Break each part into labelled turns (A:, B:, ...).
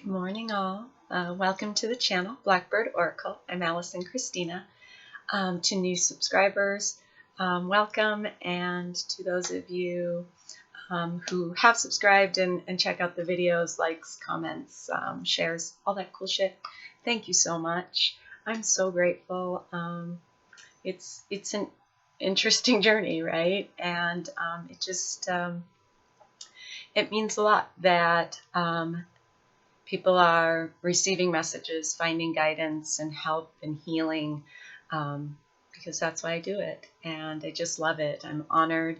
A: Good morning, all. Welcome to the channel, Blackbird Oracle. I'm Allison Christina. To new subscribers, welcome, and to those of you who have subscribed and check out the videos, likes, comments, shares, all that cool shit, thank you so much. I'm so grateful. It's an interesting journey, right? And it means a lot that people are receiving messages, finding guidance and help and healing, because that's why I do it. And I just love it. I'm honored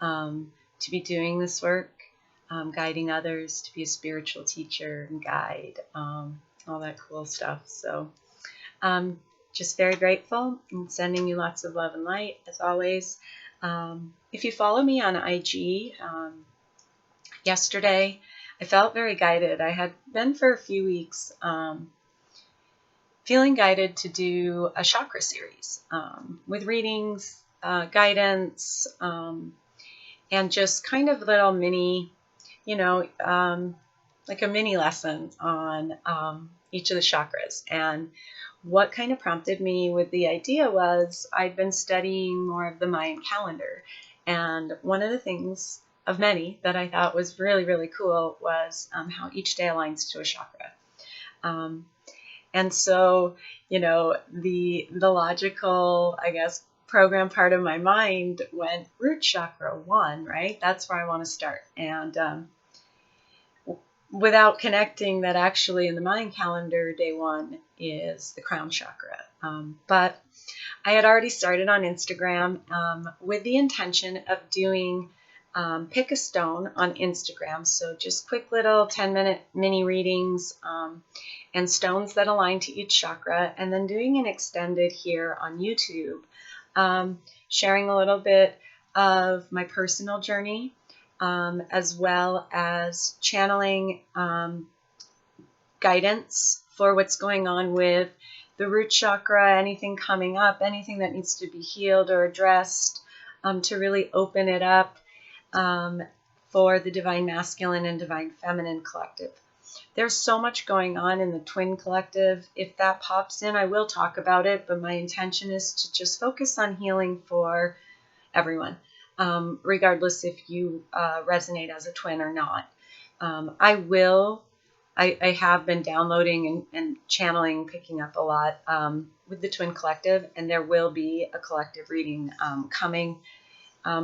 A: to be doing this work, guiding others, to be a spiritual teacher and guide, all that cool stuff. So just very grateful and sending you lots of love and light, as always. If you follow me on IG, yesterday, I felt very guided. I had been for a few weeks feeling guided to do a chakra series with readings, guidance, and just kind of little mini, like a mini lesson on each of the chakras. And what kind of prompted me with the idea was I'd been studying more of the Mayan calendar. And one of the things of many that I thought was really, really cool was how each day aligns to a chakra. And so, the logical, I guess, program part of my mind went root chakra 1, right? That's where I want to start. And without connecting that actually in the Mayan calendar, day 1 is the crown chakra. But I had already started on Instagram with the intention of doing pick a stone on Instagram. So just quick little 10-minute mini readings and stones that align to each chakra, and then doing an extended here on YouTube, sharing a little bit of my personal journey, as well as channeling guidance for what's going on with the root chakra, anything coming up, anything that needs to be healed or addressed, to really open it up for the Divine Masculine and Divine Feminine collective. There's so much going on in the Twin collective. If that pops in, I will talk about it, but my intention is to just focus on healing for everyone, regardless if you resonate as a twin or not. I have been downloading and channeling, picking up a lot with the Twin collective, and there will be a collective reading coming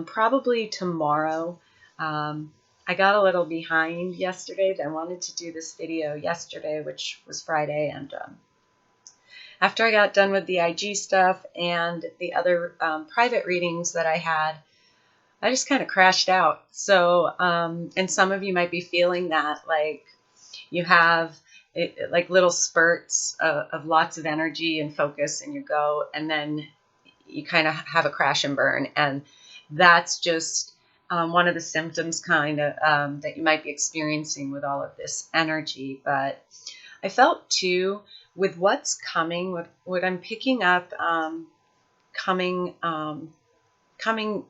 A: probably tomorrow. I got a little behind yesterday. I wanted to do this video yesterday, which was Friday, and after I got done with the IG stuff and the other private readings that I had, I just kind of crashed out. So, and some of you might be feeling that, like you have like little spurts of lots of energy and focus, and you go, and then you kind of have a crash and burn, and that's just one of the symptoms kind of that you might be experiencing with all of this energy. But I felt too, with what's coming, what I'm picking up coming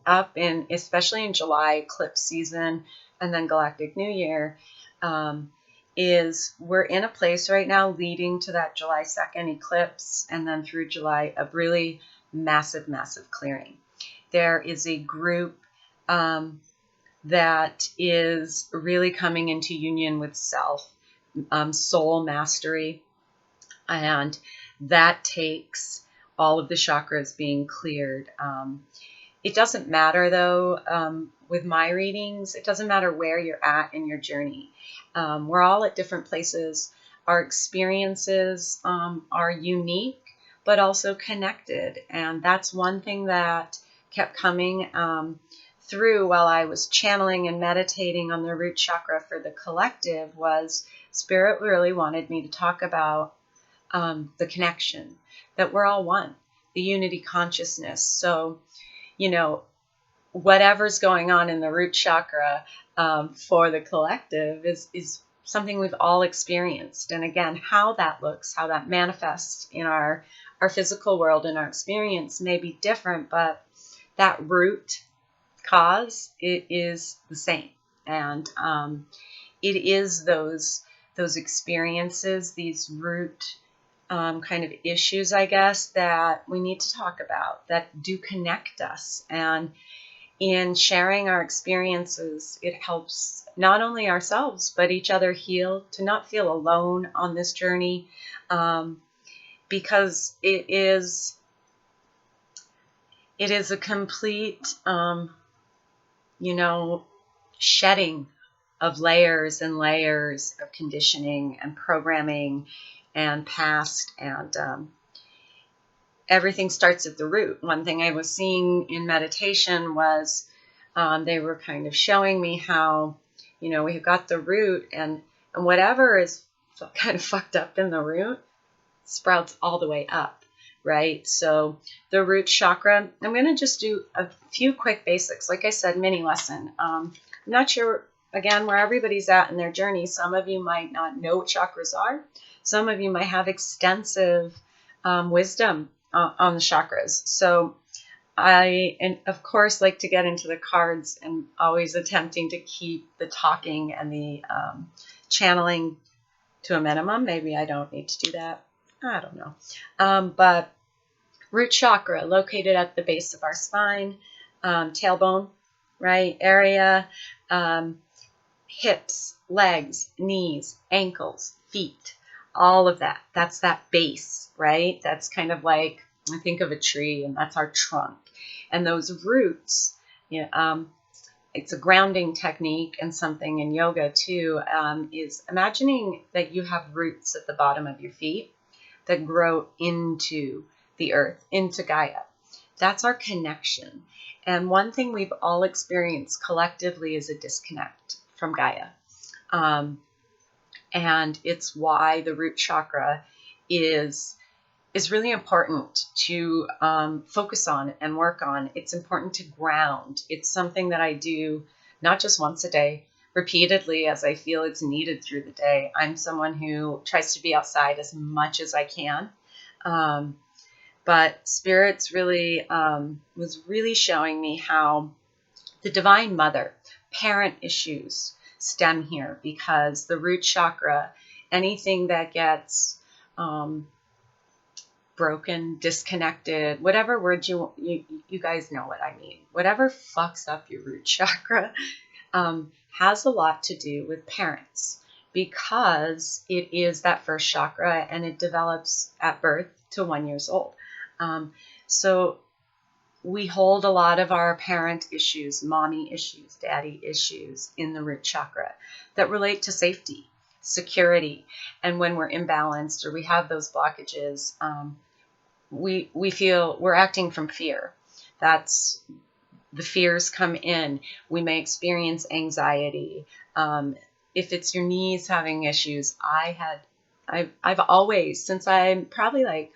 A: up in, especially in July, eclipse season, and then Galactic New Year, is we're in a place right now leading to that July 2nd eclipse, and then through July of really massive, massive clearing. There is a group that is really coming into union with self, soul mastery, and that takes all of the chakras being cleared. It doesn't matter, though, with my readings, it doesn't matter where you're at in your journey. We're all at different places. Our experiences are unique, but also connected, and that's one thing that kept coming through while I was channeling and meditating on the root chakra for the collective. Was Spirit really wanted me to talk about the connection, that we're all one, the unity consciousness. So, whatever's going on in the root chakra for the collective is something we've all experienced. And again, how that looks, how that manifests in our physical world and our experience may be different, but that root cause, it is the same. And it is those those experiences, these root kind of issues, I guess, that we need to talk about that do connect us. And in sharing our experiences, it helps not only ourselves, but each other heal, to not feel alone on this journey, because it is a complete, shedding of layers and layers of conditioning and programming and past, and everything starts at the root. One thing I was seeing in meditation was they were kind of showing me how, we've got the root, and whatever is kind of fucked up in the root sprouts all the way up, right? So the root chakra, I'm going to just do a few quick basics. Like I said, mini lesson. I'm not sure, again, where everybody's at in their journey. Some of you might not know what chakras are. Some of you might have extensive wisdom on the chakras. So and of course, like to get into the cards, and always attempting to keep the talking and the channeling to a minimum. Maybe I don't need to do that. I don't know. But root chakra, located at the base of our spine, tailbone, right, area, hips, legs, knees, ankles, feet, all of that. That's that base, right? That's kind of like, I think of a tree, and that's our trunk. And those roots, it's a grounding technique, and something in yoga too, is imagining that you have roots at the bottom of your feet that grow into the earth, into Gaia. That's our connection. And one thing we've all experienced collectively is a disconnect from Gaia. And it's why the root chakra is really important to focus on and work on. It's important to ground. It's something that I do not just once a day, repeatedly, as I feel it's needed through the day. I'm someone who tries to be outside as much as I can. But Spirit's really was really showing me how the Divine Mother, parent issues stem here, because the root chakra, anything that gets broken, disconnected, whatever word you guys know what I mean, whatever fucks up your root chakra, has a lot to do with parents, because it is that first chakra, and it develops at birth to 1 year old. So we hold a lot of our parent issues, mommy issues, daddy issues in the root chakra that relate to safety, security. And when we're imbalanced or we have those blockages, we feel we're acting from fear. That's the fears come in. We may experience anxiety. If it's your knees having issues, I've always, since I'm probably like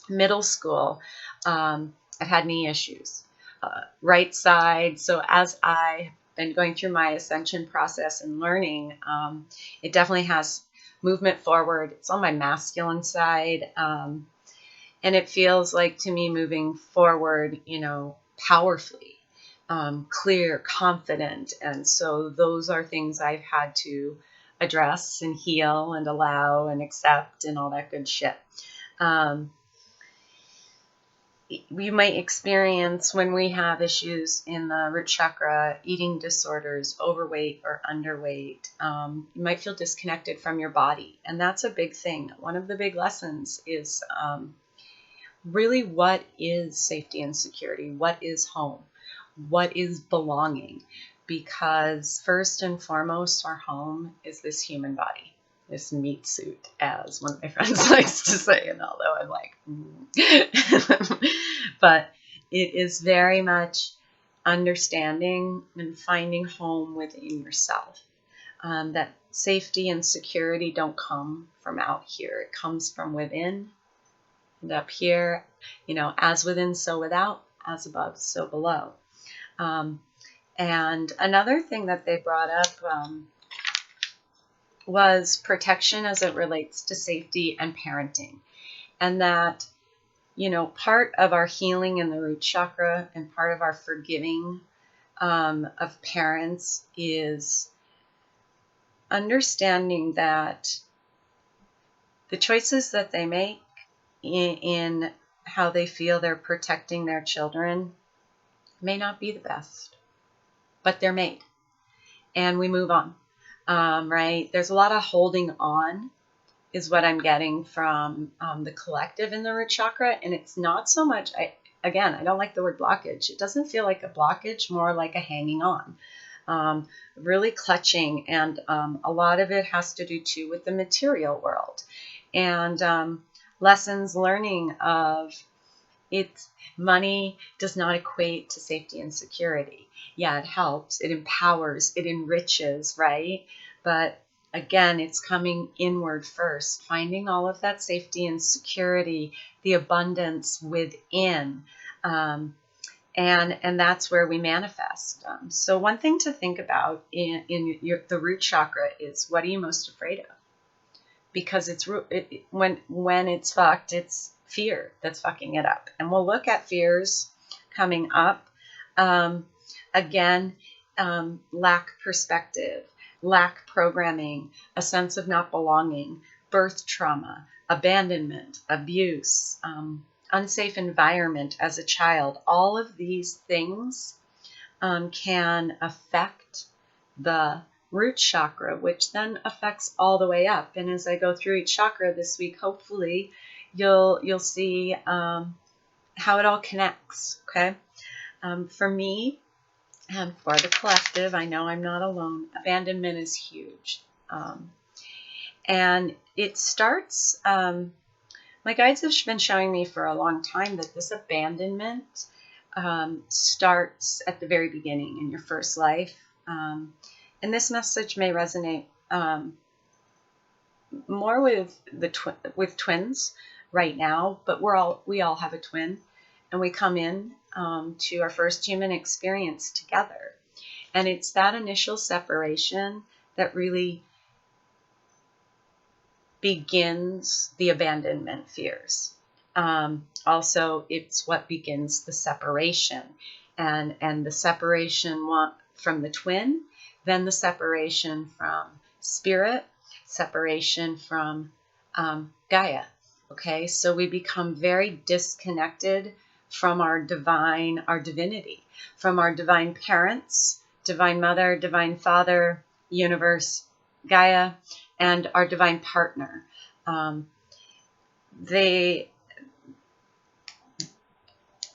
A: middle school, I've had knee issues, right side. So as I've been going through my ascension process and learning, it definitely has movement forward. It's on my masculine side. And it feels like to me moving forward, powerfully, clear, confident. And so those are things I've had to address and heal and allow and accept and all that good shit. We might experience, when we have issues in the root chakra, eating disorders, overweight or underweight. You might feel disconnected from your body. And that's a big thing. One of the big lessons is really, what is safety and security? What is home? What is belonging? Because first and foremost, our home is this human body, this meat suit, as one of my friends likes to say, and although I'm like, but it is very much understanding and finding home within yourself. That safety and security don't come from out here. It comes from within. And up here, as within, so without, as above, so below. And another thing that they brought up was protection as it relates to safety and parenting. And that, part of our healing in the root chakra and part of our forgiving of parents is understanding that the choices that they make in how they feel they're protecting their children may not be the best, but they're made, and we move on. Right? There's a lot of holding on is what I'm getting from the collective in the root chakra, and it's not so much, I don't like the word blockage. It doesn't feel like a blockage, more like a hanging on, really clutching, and a lot of it has to do too with the material world, and lessons learning of it's money does not equate to safety and security. Yeah, it helps, it empowers, it enriches, right? But again, it's coming inward first, finding all of that safety and security, the abundance within, and that's where we manifest. So one thing to think about in the root chakra is, what are you most afraid of? Because when it's fucked, it's fear that's fucking it up. And we'll look at fears coming up. Again, lack perspective, lack programming, a sense of not belonging, birth trauma, abandonment, abuse, unsafe environment as a child. All of these things can affect the root chakra, which then affects all the way up. And as I go through each chakra this week, hopefully you'll see how it all connects. Okay, for me and for the collective, I know I'm not alone. Abandonment is huge, and it starts. My guides have been showing me for a long time that this abandonment starts at the very beginning in your first life. And this message may resonate more with with twins right now, but we all have a twin, and we come in to our first human experience together, and it's that initial separation that really begins the abandonment fears. Also, it's what begins the separation, and the separation from the twin. Then the separation from spirit, separation from Gaia. Okay, so we become very disconnected from our divinity, from our divine parents, divine mother, divine father, universe, Gaia, and our divine partner. And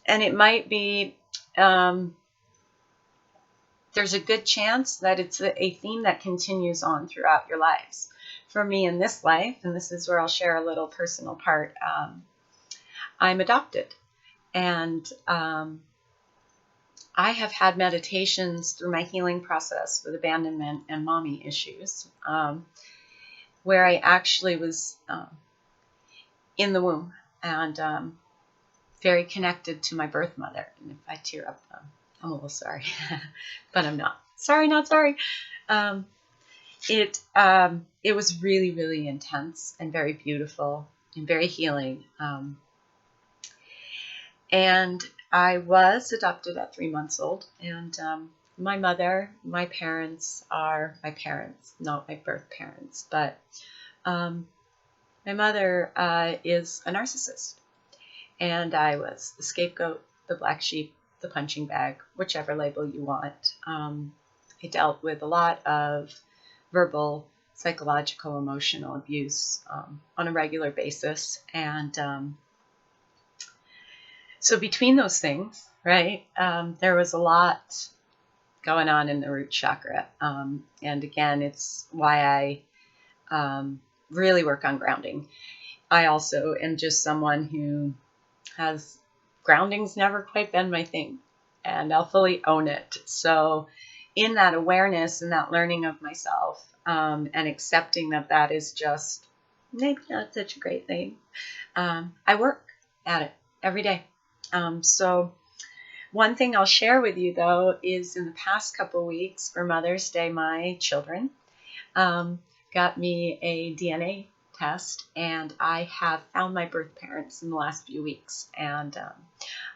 A: it might be, there's a good chance that it's a theme that continues on throughout your lives. For me in this life, and this is where I'll share a little personal part, I'm adopted. And I have had meditations through my healing process with abandonment and mommy issues, where I actually was in the womb and very connected to my birth mother. And if I tear up, I'm a little sorry, but I'm not. Sorry, not sorry. It was really, really intense and very beautiful and very healing. And I was adopted at 3 months old, and my mother, my parents are my parents, not my birth parents, but my mother is a narcissist, and I was the scapegoat, the black sheep, the punching bag, whichever label you want. I dealt with a lot of verbal, psychological, emotional abuse on a regular basis, and so between those things, right, there was a lot going on in the root chakra. And again, it's why I really work on grounding. I also am just someone who has, grounding's never quite been my thing, and I'll fully own it. So in that awareness and that learning of myself, and accepting that that is just maybe not such a great thing, I work at it every day. So one thing I'll share with you, though, is in the past couple weeks for Mother's Day, my children got me a DNA test, and I have found my birth parents in the last few weeks. And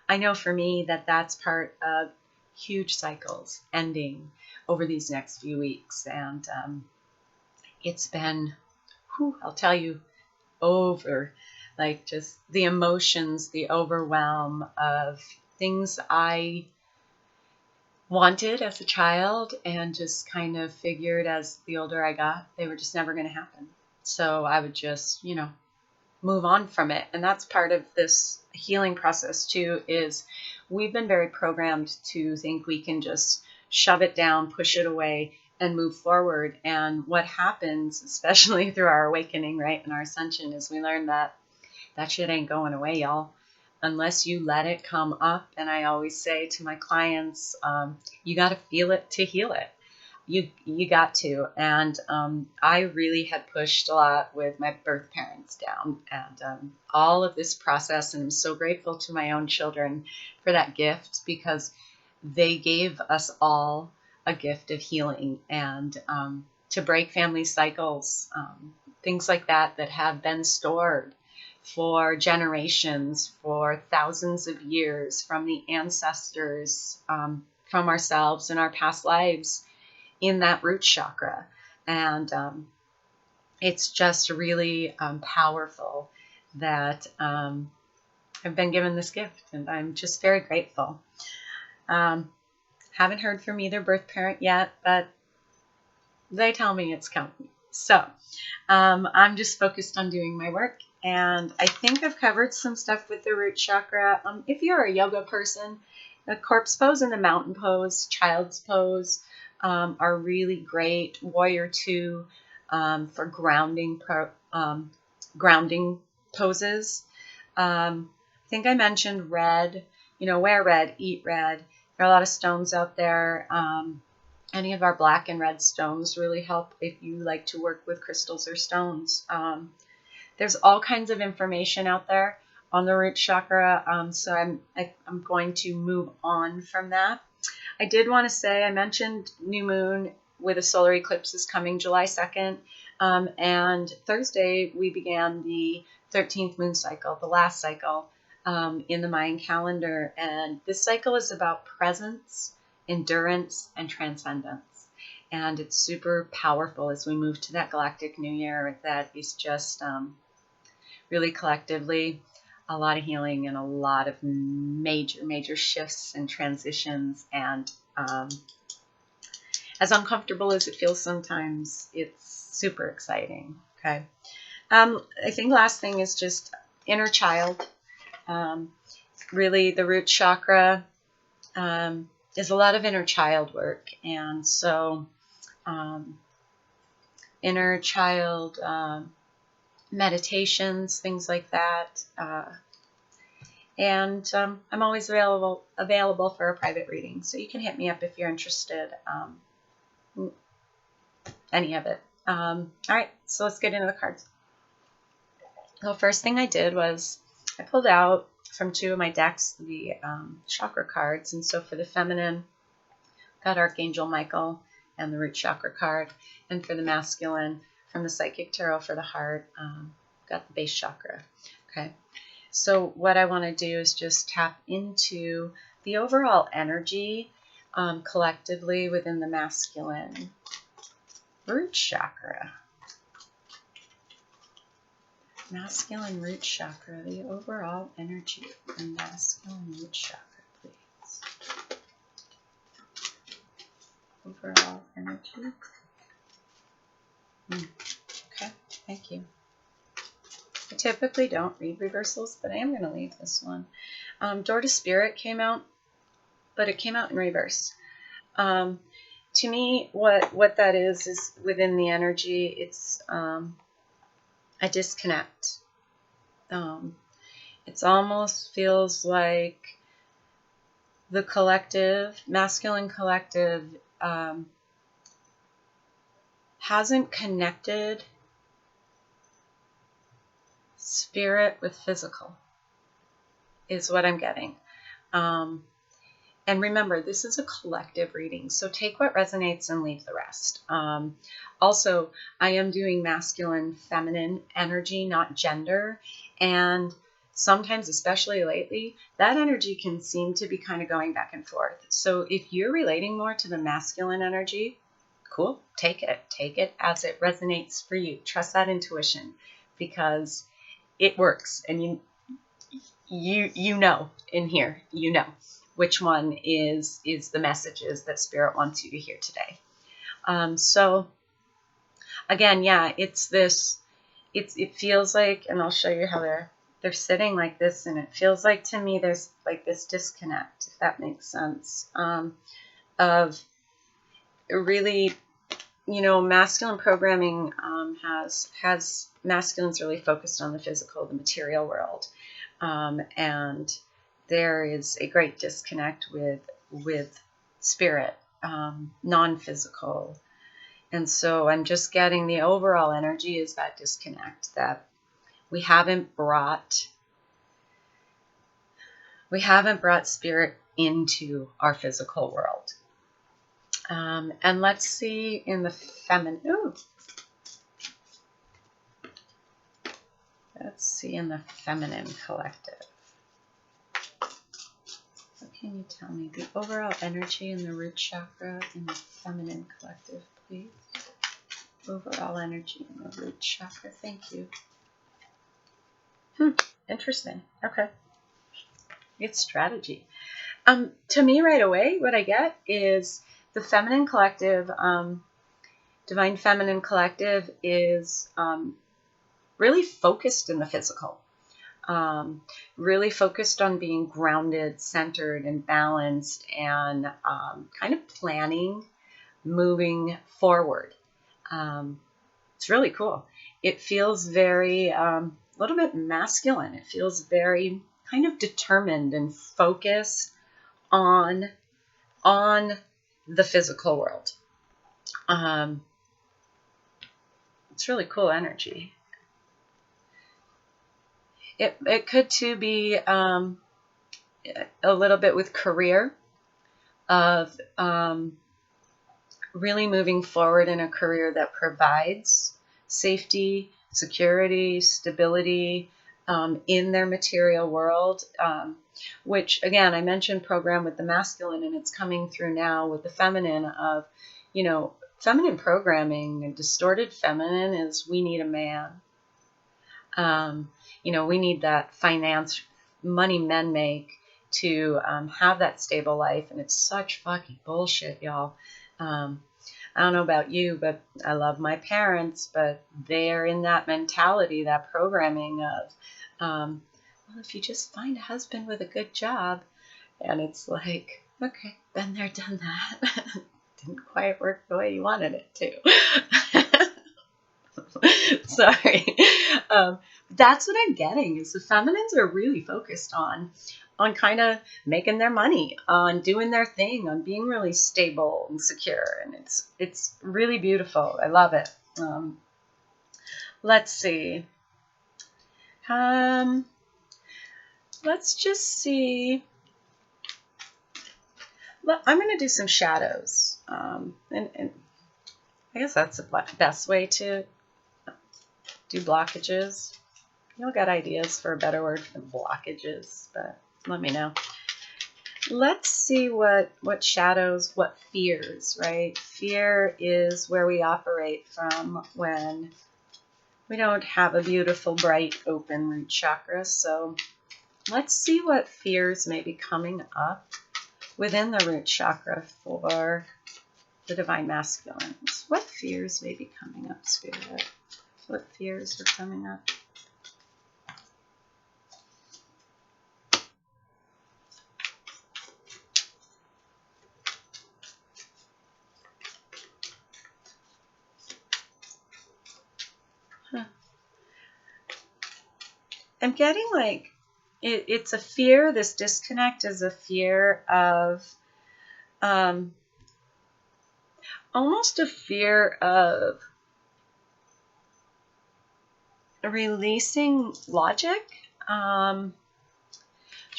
A: I know for me that that's part of huge cycles ending over these next few weeks. And it's been, I'll tell you, over, like just the emotions, the overwhelm of things I wanted as a child and just kind of figured as the older I got, they were just never going to happen. So I would just, move on from it. And that's part of this healing process too, is we've been very programmed to think we can just shove it down, push it away, and move forward. And what happens, especially through our awakening, right, and our ascension, is we learn that shit ain't going away, y'all, unless you let it come up. And I always say to my clients, you got to feel it to heal it. You got to. And I really had pushed a lot with my birth parents down, and all of this process. And I'm so grateful to my own children for that gift, because they gave us all a gift of healing and to break family cycles, things like that have been stored for generations, for thousands of years, from the ancestors, from ourselves and our past lives in that root chakra. And it's just really powerful that I've been given this gift, and I'm just very grateful. Haven't heard from either birth parent yet, but they tell me it's coming. So I'm just focused on doing my work, and I think I've covered some stuff with the root chakra. If you're a yoga person, the corpse pose and the mountain pose, child's pose, are really great. Warrior 2 for grounding poses. I think I mentioned red. Wear red, eat red. There are a lot of stones out there. Any of our black and red stones really help if you like to work with crystals or stones. There's all kinds of information out there on the root chakra, so I'm going to move on from that. I did want to say, I mentioned new moon with a solar eclipse is coming July 2nd, and Thursday we began the 13th moon cycle, the last cycle in the Mayan calendar, and this cycle is about presence, endurance, and transcendence, and it's super powerful as we move to that galactic new year that is just really collectively a lot of healing and a lot of major shifts and transitions. And as uncomfortable as it feels sometimes, it's super exciting. Okay. I think last thing is just inner child. Really, the root chakra is a lot of inner child work. And so inner child meditations, things like that. And I'm always available for a private reading. So you can hit me up if you're interested. Any of it. All right, so let's get into the cards. The first thing I did was I pulled out from two of my decks the chakra cards. And so for the feminine, got Archangel Michael and the root chakra card. And for the masculine, from the Psychic Tarot for the heart, got the base chakra. Okay. So what I want to do is just tap into the overall energy collectively within the masculine root chakra. Masculine root chakra, the overall energy of the masculine root chakra, please. Overall energy. Okay, thank you. I typically don't read reversals, but I am going to leave this one. Door to Spirit came out, but it came out in reverse. To me, what that is within the energy, it's a disconnect. It almost feels like the collective, masculine collective, hasn't connected spirit with physical, is what I'm getting. And remember, this is a collective reading, so take what resonates and leave the rest. Also, I am doing masculine, feminine energy, not gender. And sometimes, especially lately, that energy can seem to be kind of going back and forth. So if you're relating more to the masculine energy, cool. Take it as it resonates for you. Trust that intuition, because it works, and you know in here, you know which one is the messages that Spirit wants you to hear today. So again, yeah, it's this. It feels like, and I'll show you how they're sitting like this, and it feels like to me there's like this disconnect, if that makes sense, of really, masculine programming has masculines really focused on the physical, the material world, and there is a great disconnect with spirit, non-physical. And so I'm just getting the overall energy is that disconnect, that we haven't brought spirit into our physical world. And let's see in the feminine. Let's see in the feminine collective. What can you tell me? The overall energy in the root chakra in the feminine collective, please. Overall energy in the root chakra. Thank you. Interesting. Okay. It's strategy. To me, right away, what I get is the feminine collective, divine feminine collective, is really focused in the physical. Really focused on being grounded, centered, and balanced, and kind of planning, moving forward. It's really cool. It feels very, a little bit masculine. It feels very kind of determined and focused on the physical world. It's really cool energy. It could too be a little bit with career, of really moving forward in a career that provides safety, security, stability in their material world, which, again, I mentioned program with the masculine, and it's coming through now with the feminine of, feminine programming. And distorted feminine is we need a man. We need that finance, money men make to have that stable life. And it's such fucking bullshit, y'all. I don't know about you, but I love my parents, but they're in that mentality, that programming of, well, if you just find a husband with a good job. And it's like, okay, been there, done that. Didn't quite work the way you wanted it to. Sorry. That's what I'm getting, is the feminines are really focused on kind of making their money, on doing their thing, on being really stable and secure. And it's really beautiful. I love it. Let's see. Let's just see. I'm going to do some shadows. And I guess that's the best way to do blockages. Y'all got ideas for a better word than blockages, but let me know. Let's see what shadows, what fears, right? Fear is where we operate from when we don't have a beautiful, bright, open root chakra. So let's see what fears may be coming up within the root chakra for the divine masculines. What fears may be coming up, Spirit? What fears are coming up? I'm getting like it's a fear. This disconnect is a fear of almost a fear of releasing logic. Show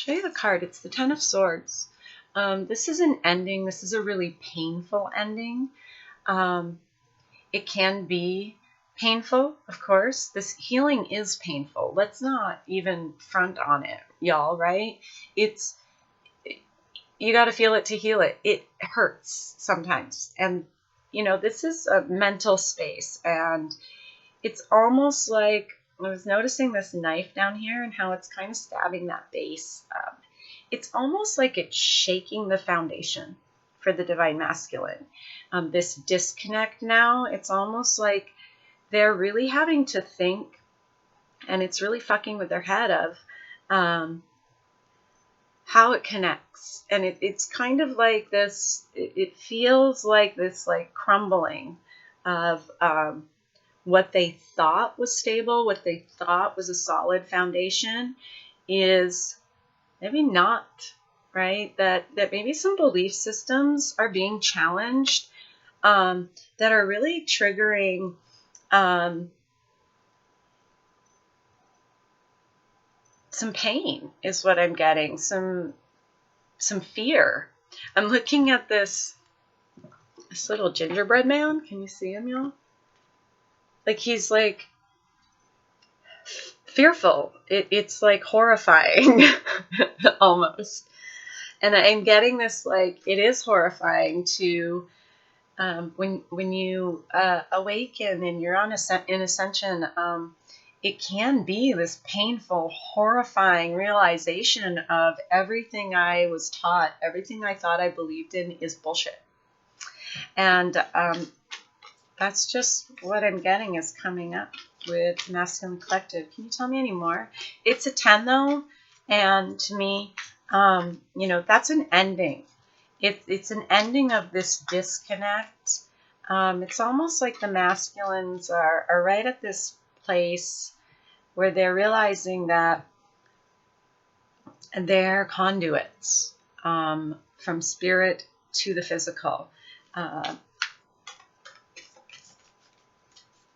A: you the card. It's the Ten of Swords. This is an ending. This is a really painful ending. It can be painful, of course. This healing is painful. Let's not even front on it, y'all, right? You got to feel it to heal it. It hurts sometimes. And this is a mental space, and it's almost like I was noticing this knife down here and how it's kind of stabbing that base. It's almost like it's shaking the foundation for the divine masculine. This disconnect now, it's almost like they're really having to think, and it's really fucking with their head of how it connects. And it's kind of like this, it feels like this like crumbling of what they thought was stable, what they thought was a solid foundation is maybe not, right? That maybe some belief systems are being challenged that are really triggering some pain is what I'm getting, some fear. I'm looking at this little gingerbread man. Can you see him, y'all? Like he's like fearful. It's like horrifying almost. And I'm getting this, like, it is horrifying to when you awaken and you're on in ascension. It can be this painful, horrifying realization of everything I was taught, everything I thought I believed in is bullshit. And that's just what I'm getting is coming up with Masculine Collective. Can you tell me any more? It's a 10 though, and to me, that's an ending. It's an ending of this disconnect. It's almost like the masculines are right at this place where they're realizing that they're conduits from spirit to the physical. Let's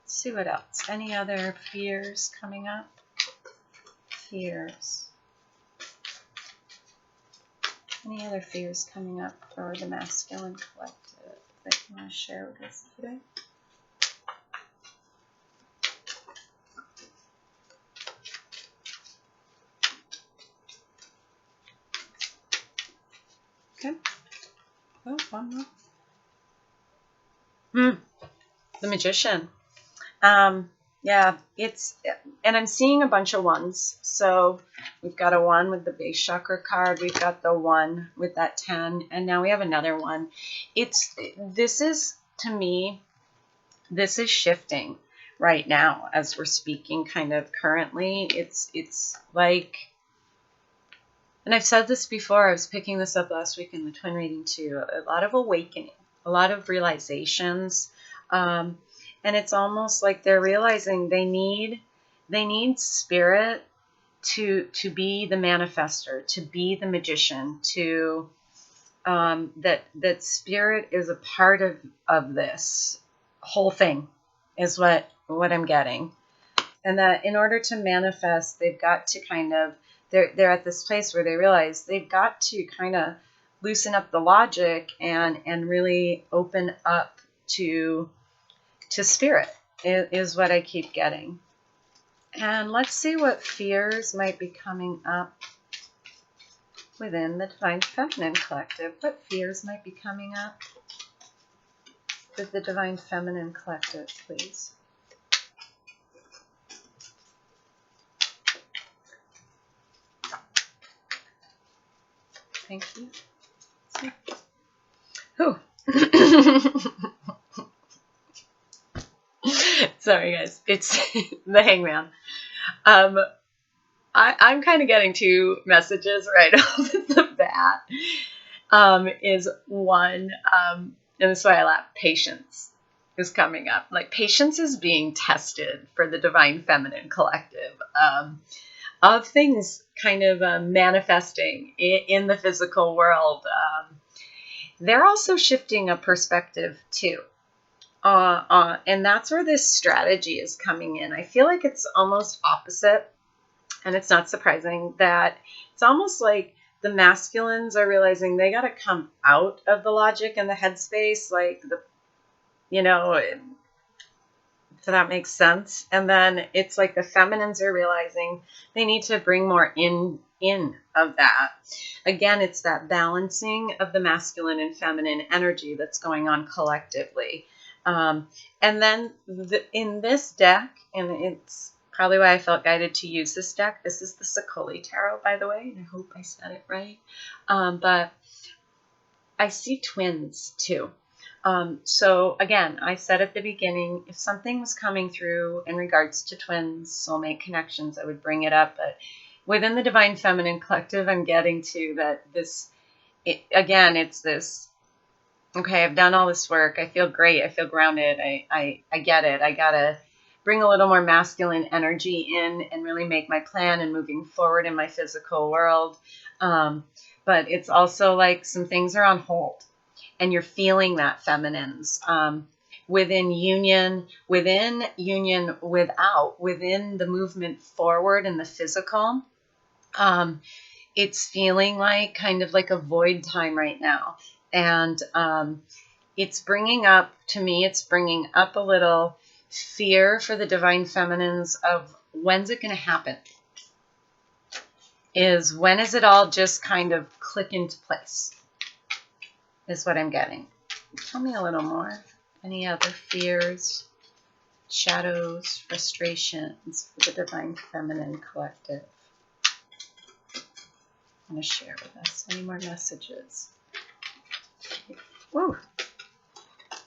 A: see what else. Any other fears coming up? Fears. Any other fears coming up for the Masculine Collective that you want to share with us today? Okay. Oh, one more. The Magician. Yeah, and I'm seeing a bunch of ones. So we've got a 1 with the base chakra card. We've got the 1 with that 10, and now we have another one. This is, to me, this is shifting right now as we're speaking, kind of currently. It's like, and I've said this before, I was picking this up last week in the twin reading too, a lot of awakening, a lot of realizations. And it's almost like they're realizing they need spirit to be the manifester, to be the magician, to that spirit is a part of this whole thing is what I'm getting. And that in order to manifest, they've got to kind of, they're at this place where they realize they've got to kind of loosen up the logic and really open up to spirit is what I keep getting. And let's see what fears might be coming up within the Divine Feminine Collective. What fears might be coming up with the Divine Feminine Collective, please? Thank you. Whew. Sorry, guys. It's the Hangman. I'm kind of getting 2 messages right off the bat. Is one, and this is why I laugh, patience is coming up. Like, patience is being tested for the Divine Feminine Collective of things kind of manifesting in the physical world. They're also shifting a perspective too. And that's where this strategy is coming in. I feel like it's almost opposite, and it's not surprising that it's almost like the masculines are realizing they got to come out of the logic and the headspace, like so that makes sense. And then it's like the feminines are realizing they need to bring more in of that. Again, it's that balancing of the masculine and feminine energy that's going on collectively. And then in this deck, and it's probably why I felt guided to use this deck. This is the Sakoli Tarot, by the way. I hope I said it right. But I see twins too. So again, I said at the beginning, if something was coming through in regards to twins, soulmate connections, I would bring it up. But within the Divine Feminine Collective, I'm getting to that again, it's this, okay, I've done all this work. I feel great. I feel grounded. I get it. I got to bring a little more masculine energy in and really make my plan and moving forward in my physical world. But it's also like some things are on hold. And you're feeling that, feminines, within union, without, within the movement forward in the physical. It's feeling like kind of like a void time right now. And it's bringing up, to me, it's bringing up a little fear for the divine feminines of when's it going to happen? When is it all just kind of click into place? Is what I'm getting. Tell me a little more. Any other fears, shadows, frustrations for the Divine Feminine Collective? I want to share with us. Any more messages? Woo!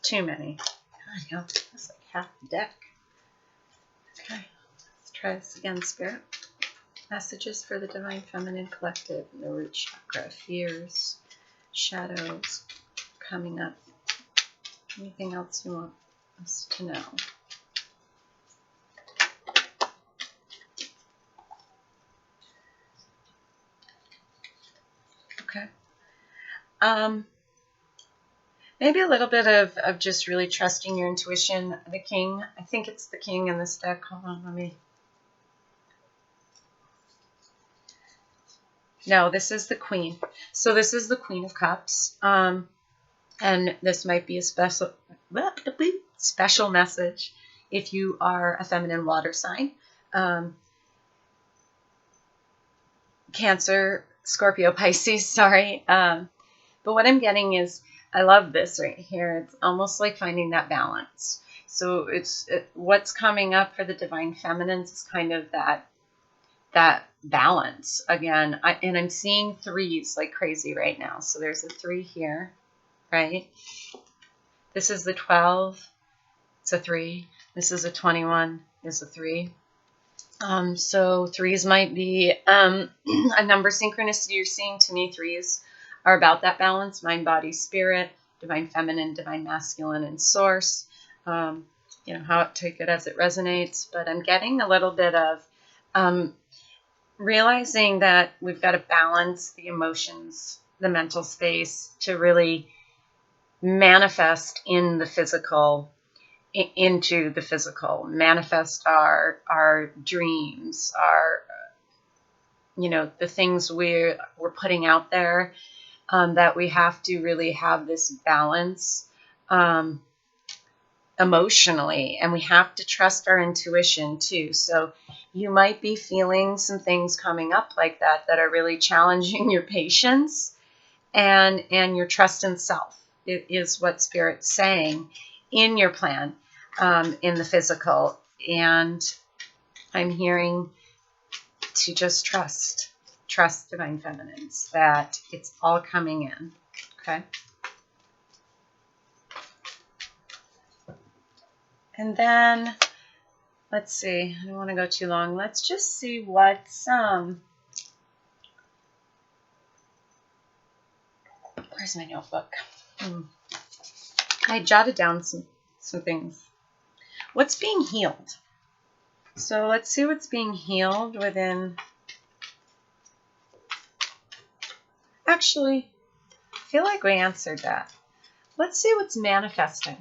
A: Too many. I know. That's like half the deck. Okay. Let's try this again, Spirit. Messages for the Divine Feminine Collective and the Root Chakra. Fears, shadows coming up. Anything else you want us to know? Okay. Maybe a little bit of just really trusting your intuition. The King. I think it's the King in this deck. Hold on, let me. No, this is the Queen. So this is the Queen of Cups. And this might be a special message if you are a feminine water sign. Cancer, Scorpio, Pisces, sorry. But what I'm getting is, I love this right here. It's almost like finding that balance. So what's coming up for the Divine Feminines is kind of that balance again. And I'm seeing threes like crazy right now. So there's a 3 here. Right? This is the 12. It's a 3. This is a 21. Is a 3. So 3s might be a number synchronicity you're seeing. To me, 3s are about that balance: mind, body, spirit, divine feminine, divine masculine, and source. Take it as it resonates. But I'm getting a little bit of realizing that we've got to balance the emotions, the mental space to really manifest in the physical, into the physical, manifest our dreams, our the things we're putting out there, that we have to really have this balance emotionally, and we have to trust our intuition too. So you might be feeling some things coming up like that are really challenging your patience and your trust in self. It is what Spirit's saying in your plan, in the physical. And I'm hearing to just trust divine feminines, that it's all coming in. Okay. And then let's see, I don't want to go too long. Let's just see what's where's my notebook? I jotted down some things. What's being healed? So let's see what's being healed within. Actually, I feel like we answered that. Let's see what's manifesting.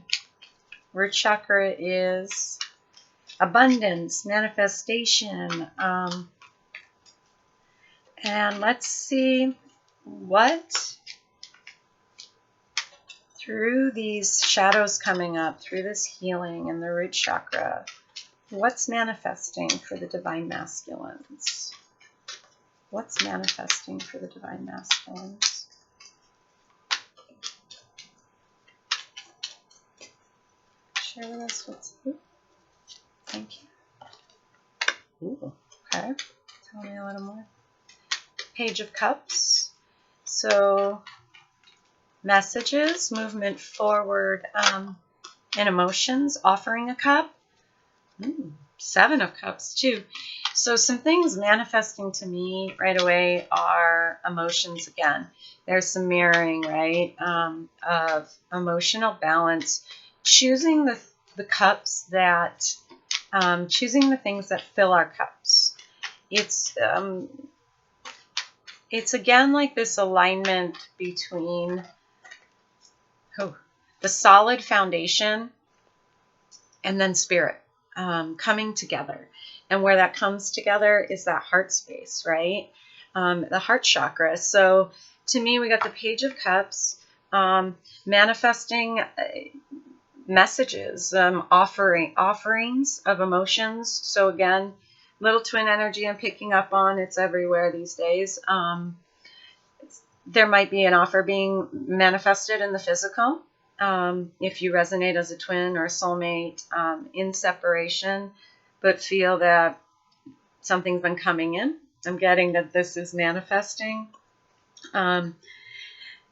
A: Root chakra is abundance, manifestation. And let's see what, through these shadows coming up, through this healing in the root chakra, what's manifesting for the divine masculines? What's manifesting for the Divine Masculines? Share with us what's... Ooh, thank you. Ooh, okay. Tell me a little more. Page of Cups. So, messages, movement forward in emotions, offering a cup. Seven of Cups, too. So some things manifesting to me right away are emotions again. There's some mirroring, right, of emotional balance. Choosing the cups that, choosing the things that fill our cups. It's again like this alignment between the solid foundation and then spirit coming together. And where that comes together is that heart space, right? The heart chakra. So to me, we got the Page of Cups, manifesting messages, offerings of emotions. So again, little twin energy I'm picking up on. It's everywhere these days. There might be an offer being manifested in the physical. If you resonate as a twin or a soulmate in separation, but feel that something's been coming in. I'm getting that this is manifesting.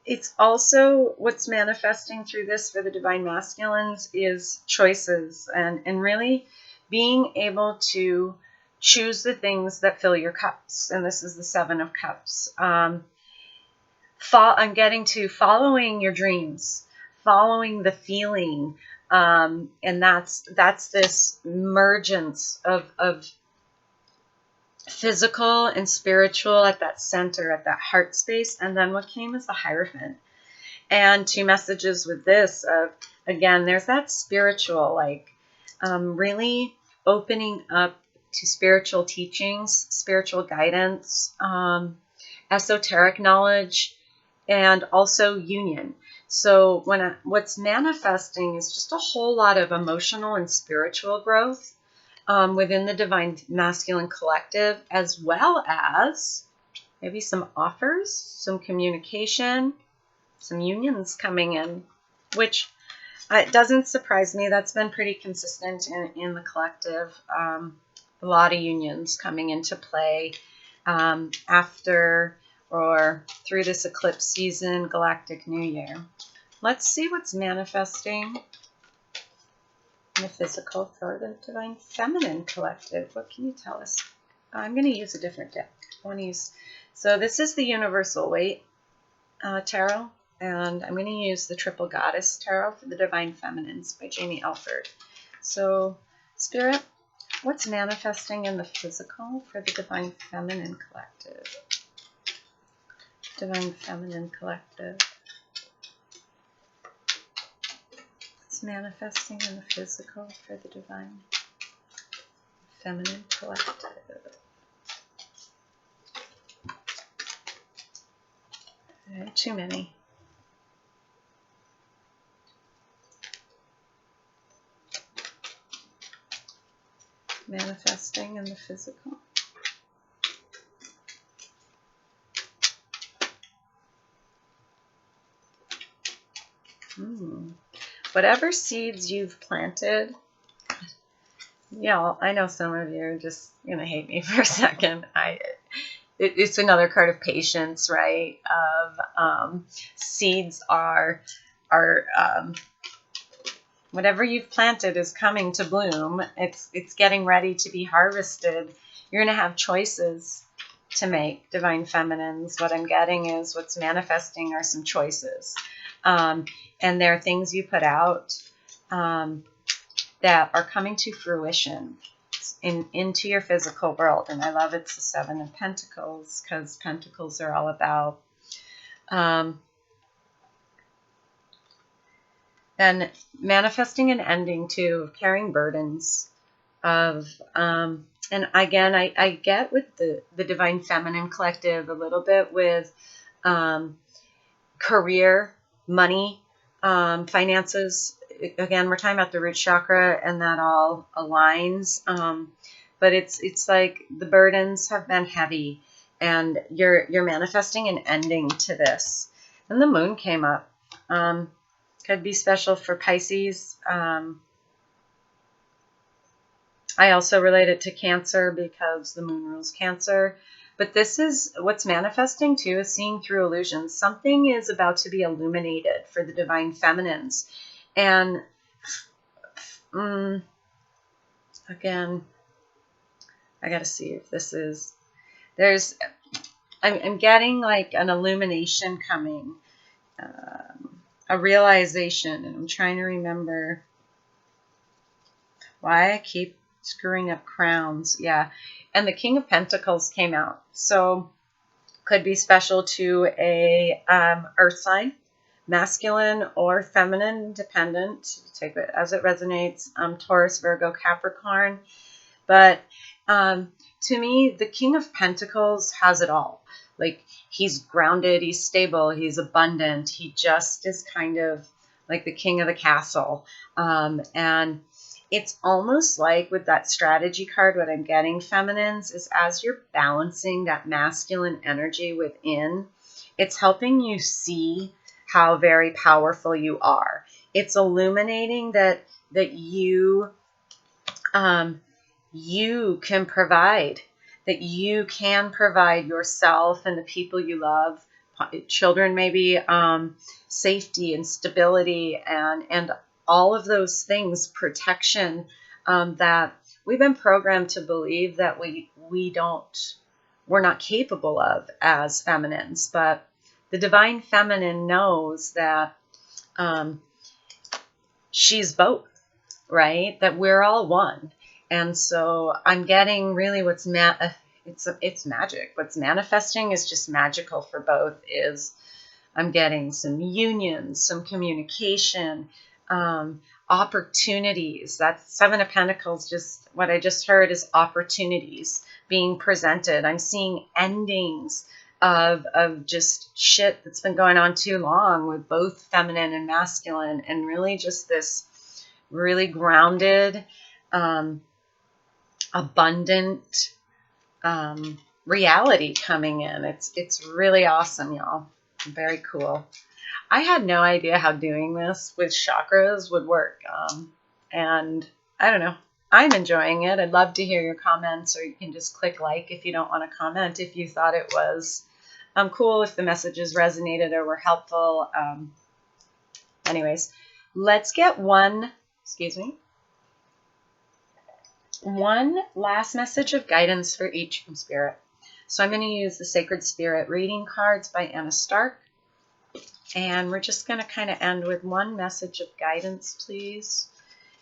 A: It's also what's manifesting through this for the Divine Masculines is choices and really being able to choose the things that fill your cups. And this is the Seven of Cups. I'm getting to following your dreams, following the feeling, and that's this mergence of physical and spiritual at that center, at that heart space. And then what came is the Hierophant. And two messages with this of, again, there's that spiritual, like really opening up to spiritual teachings, spiritual guidance, esoteric knowledge, and also union. So what's manifesting is just a whole lot of emotional and spiritual growth within the Divine Masculine Collective, as well as maybe some offers, some communication, some unions coming in, which it doesn't surprise me. That's been pretty consistent in the collective. A lot of unions coming into play after or through this eclipse season, Galactic New Year. Let's see what's manifesting in the physical for the Divine Feminine Collective. What can you tell us? I'm going to use a different deck. So this is the Universal Weight Tarot, and I'm going to use the Triple Goddess Tarot for the Divine Feminines by Jamie Alford. So, Spirit, what's manifesting in the physical for the Divine Feminine Collective? Divine Feminine Collective. What's manifesting in the physical for the Divine Feminine Collective? Too many. Manifesting in the physical. Whatever seeds you've planted, I know some of you are just going to hate me for a second. It's another card of patience, right? Of seeds are whatever you've planted is coming to bloom. It's getting ready to be harvested. You're going to have choices to make, Divine Feminines. What I'm getting is what's manifesting are some choices. And there are things you put out that are coming to fruition into your physical world. And I love it's the Seven of Pentacles, because Pentacles are all about and manifesting an ending too, of carrying burdens of and again I get with the Divine Feminine Collective a little bit with career, money, finances. Again, we're talking about the root chakra, and that all aligns. But it's like the burdens have been heavy, and you're manifesting an ending to this. And the moon came up. Could be special for Pisces. I also relate it to Cancer because the moon rules Cancer. But this is what's manifesting too, is seeing through illusions. Something is about to be illuminated for the divine feminines. And again, I got to see if this is, I'm getting like an illumination coming, a realization, and I'm trying to remember why I keep screwing up crowns. Yeah. And the King of Pentacles came out. So could be special to a earth sign, masculine or feminine, dependent. Take it as it resonates. Taurus, Virgo, Capricorn. But to me, the King of Pentacles has it all. Like, he's grounded, he's stable, he's abundant. He just is kind of like the king of the castle. And it's almost like with that strategy card, what I'm getting, feminines, is as you're balancing that masculine energy within, it's helping you see how very powerful you are. It's illuminating that you can provide, that you can provide yourself and the people you love, children maybe, safety and stability and all of those things, protection, that we've been programmed to believe that we're not capable of as feminines. But the divine feminine knows that she's both, right? That we're all one. And so I'm getting really what's it's magic. What's manifesting is just magical for both. Is I'm getting some unions, some communication, opportunities. That Seven of Pentacles, just what I just heard is opportunities being presented. I'm seeing endings of just shit that's been going on too long with both feminine and masculine, and really just this really grounded, abundant reality coming in. It's really awesome, y'all. Very cool. I had no idea how doing this with chakras would work. And I don't know. I'm enjoying it. I'd love to hear your comments, or you can just click like if you don't want to comment, if you thought it was cool, if the messages resonated or were helpful. Anyways, let's get one last message of guidance for each from Spirit. So I'm going to use the Sacred Spirit Reading Cards by Anna Stark. And we're just going to kind of end with one message of guidance, please,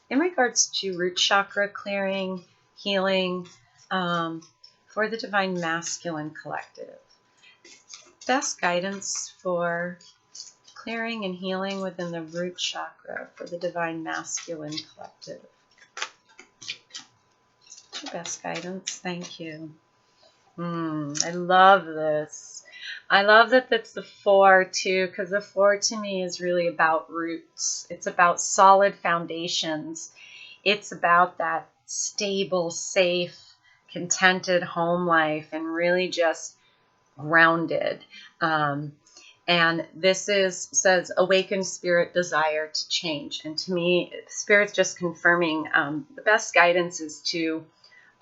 A: in regards to root chakra clearing, healing, for the Divine Masculine Collective. Best guidance for clearing and healing within the root chakra for the Divine Masculine Collective. Best guidance. Thank you. I love this. I love that that's the 4 too, because the 4 to me is really about roots. It's about solid foundations. It's about that stable, safe, contented home life, and really just grounded. And this says awakened spirit desire to change. And to me, Spirit's just confirming the best guidance is to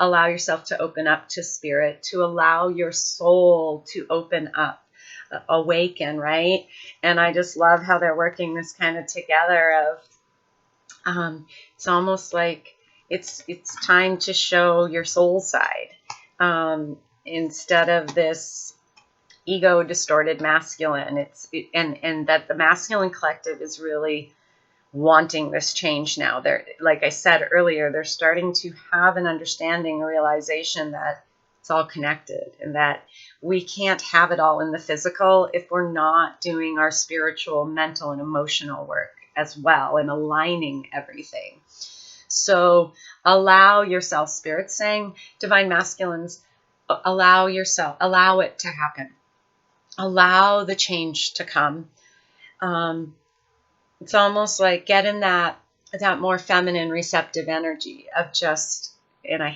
A: allow yourself to open up to Spirit, to allow your soul to open up, awaken, right? And I just love how they're working this kind of together of, it's almost like it's time to show your soul side, instead of this ego distorted masculine. And that the masculine collective is really wanting this change now. They're, like I said earlier, they're starting to have an understanding, a realization that it's all connected, and that we can't have it all in the physical if we're not doing our spiritual, mental, and emotional work as well, and aligning everything. So allow yourself, Spirit's saying, Divine Masculines, allow yourself, allow it to happen. Allow the change to come. It's almost like get in that more feminine, receptive energy of just, and I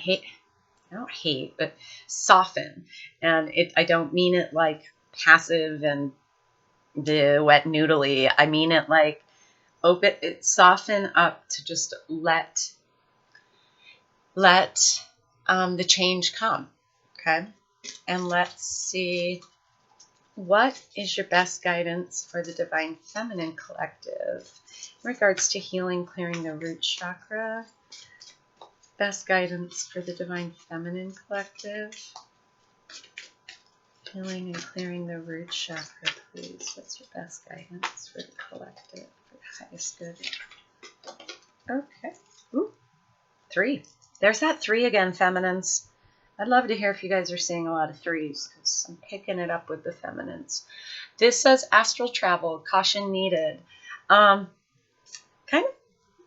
A: don't hate, but soften. And I don't mean it like passive and the wet noodly. I mean it like soften up to just let the change come. Okay. And let's see, what is your best guidance for the Divine Feminine Collective in regards to healing, clearing the root chakra? Best guidance for the Divine Feminine Collective. Healing and clearing the root chakra, please. What's your best guidance for the collective, for the highest good? Okay. Ooh, 3. There's that 3 again, feminines. I'd love to hear if you guys are seeing a lot of 3s, because I'm picking it up with the feminines. This says astral travel, caution needed. Kind of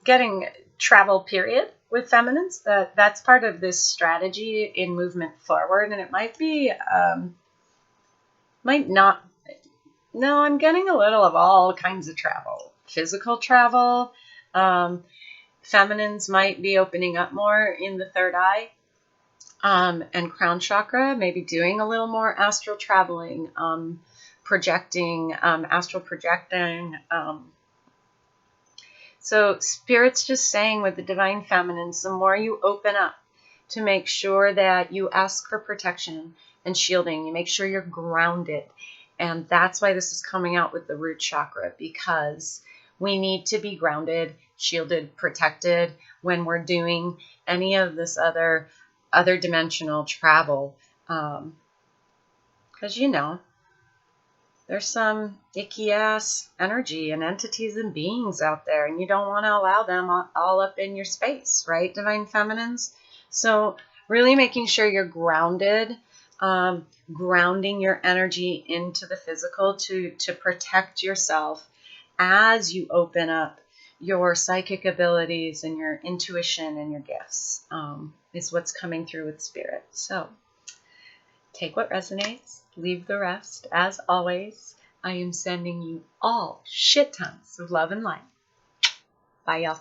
A: getting travel period with feminines. That's part of this strategy in movement forward, and it might be, might not. No, I'm getting a little of all kinds of travel. Physical travel. Feminines might be opening up more in the third eye. And crown chakra, maybe doing a little more astral traveling, projecting, astral projecting. So Spirit's just saying with the Divine Feminines, the more you open up to make sure that you ask for protection and shielding, you make sure you're grounded. And that's why this is coming out with the root chakra, because we need to be grounded, shielded, protected when we're doing any of this other dimensional travel, because there's some icky ass energy and entities and beings out there, and you don't want to allow them all up in your space, right, Divine Feminines? So really making sure you're grounded, grounding your energy into the physical to protect yourself as you open up your psychic abilities and your intuition and your gifts, is what's coming through with Spirit. So take what resonates, leave the rest. As always, I am sending you all shit tons of love and light. Bye, y'all.